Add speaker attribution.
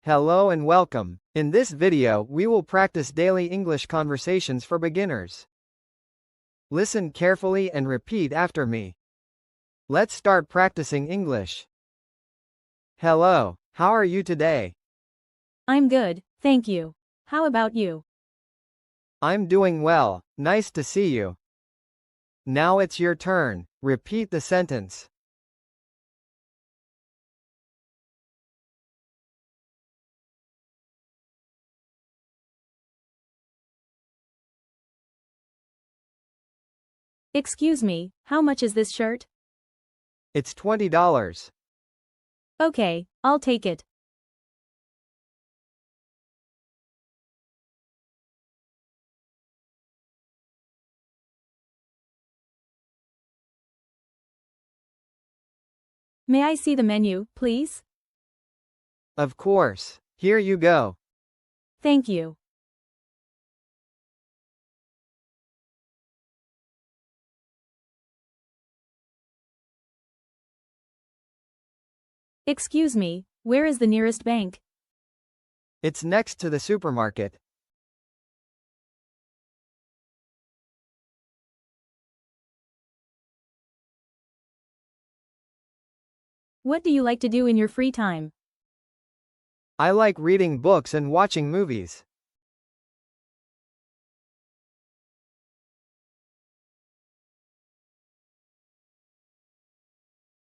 Speaker 1: Hello and welcome. In this video, we will practice daily English conversations for beginners. Listen carefully and repeat after me. Let's start practicing English. Hello, how are you today?
Speaker 2: I'm good, thank you. How about you?
Speaker 1: I'm doing well, nice to see you. Now it's your turn. Repeat the sentence.
Speaker 2: Excuse me, how much is this shirt?
Speaker 1: It's $20.
Speaker 2: Okay, I'll take it. May I see the menu, please?
Speaker 1: Of course. Here you go.
Speaker 2: Thank you. Excuse me, where is the nearest bank?
Speaker 1: It's next to the supermarket.
Speaker 2: What do you like to do in your free time?
Speaker 1: I like reading books and watching movies.